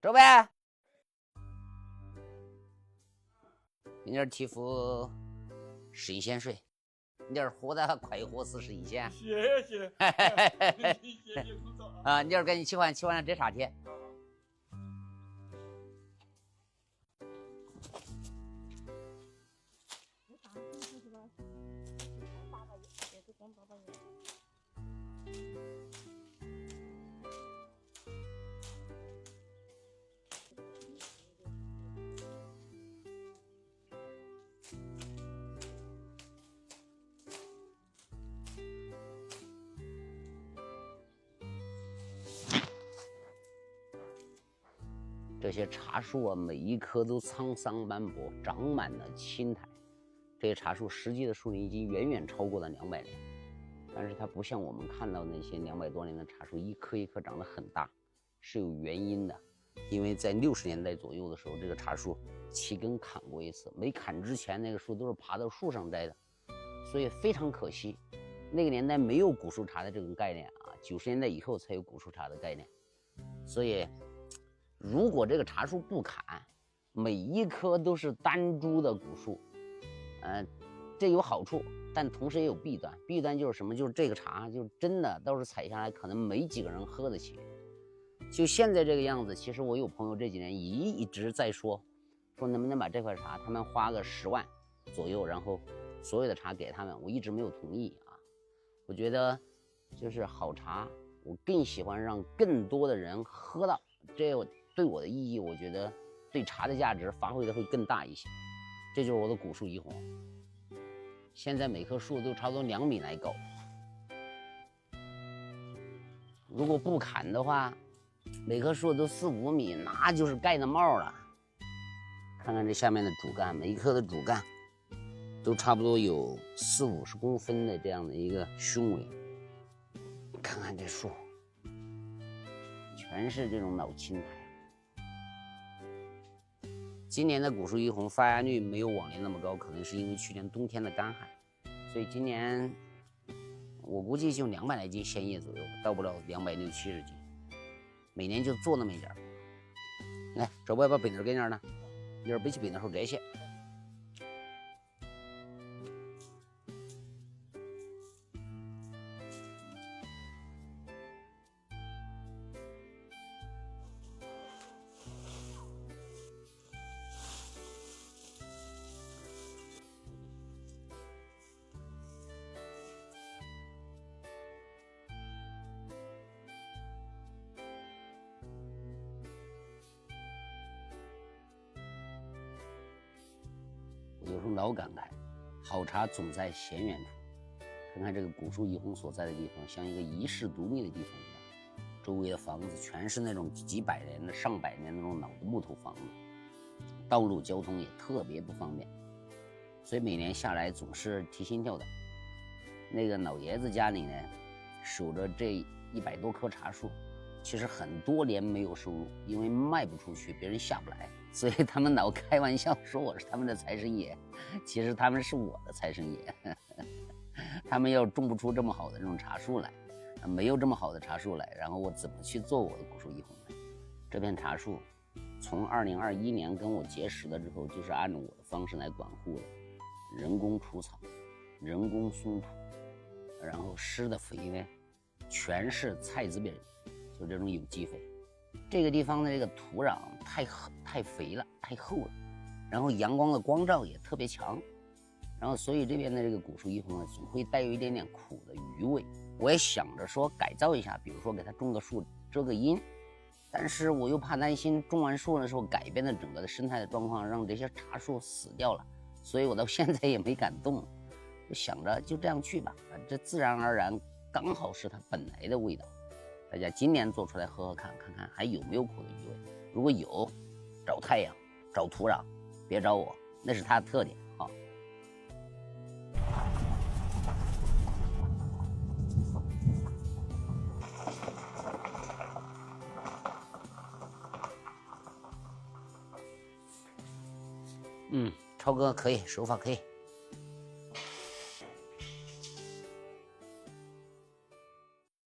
周白，你这提服11线水，你这活得快活41线。谢谢，谢谢工作啊！你这赶紧切换这啥贴？这些茶树啊，每一棵都沧桑斑驳，长满了青苔。这些茶树实际的树龄已经远远超过了200年，但是它不像我们看到那些200多年的茶树，一棵一棵长得很大，是有原因的。因为在60年代左右的时候，这个茶树7根砍过一次，没砍之前那个树都是爬到树上摘的，所以非常可惜。那个年代没有古树茶的这种概念啊，90年代以后才有古树茶的概念，所以。如果这个茶树不砍，每一棵都是单株的古树，这有好处，但同时也有弊端。弊端就是什么？就是这个茶就真的到时候采下来，可能没几个人喝得起。就现在这个样子，其实我有朋友这几年一直在说能不能把这块茶，他们花个10万左右，然后所有的茶给他们。我一直没有同意啊。我觉得就是好茶，我更喜欢让更多的人喝到，这对我的意义，我觉得对茶的价值发挥的会更大一些。这就是我的古树怡红，现在每棵树都差不多2米来高。如果不砍的话，每棵树都4、5米，那就是盖的帽了。看看这下面的主干，每一棵的主干都差不多有40、50公分的这样的一个胸围。看看这树，全是这种老青苔。今年的古树怡红发芽率没有往年那么高，可能是因为去年冬天的干旱，所以今年我估计就200来斤鲜叶左右，到不了260、70斤，每年就做那么一点。来，周伯把本子给你呢，你这背起本子后这些。我有时候老感慨，好茶总在嫌远处。看看这个古树怡红所在的地方，像一个遗世独立的地方一样，周围的房子全是那种几百年的、上百年那种老的木头房子，道路交通也特别不方便，所以每年下来总是提心吊胆。那个老爷子家里呢，守着这100多棵茶树，其实很多年没有收入，因为卖不出去，别人下不来，所以他们老开玩笑说我是他们的财神爷，其实他们是我的财神爷。他们要种不出这么好的这种茶树来，没有这么好的茶树来，然后我怎么去做我的古树怡红呢？这片茶树从2021年跟我结识了之后，就是按照我的方式来管护的，人工除草，人工松土，然后施的肥呢全是菜籽饼，就这种有机肥。这个地方的这个土壤太肥了，太厚了，然后阳光的光照也特别强，然后所以这边的这个古树怡红呢，总会带有一点点苦的余味。我也想着说改造一下，比如说给它种个树遮个阴，但是我又怕担心种完树的时候改变了整个的生态的状况，让这些茶树死掉了，所以我到现在也没敢动，就想着就这样去吧，这自然而然刚好是它本来的味道。大家今年做出来喝喝看，看看还有没有苦的余味。如果有，找太阳，找土壤，别找我，那是它的特点啊。超哥可以，手法可以。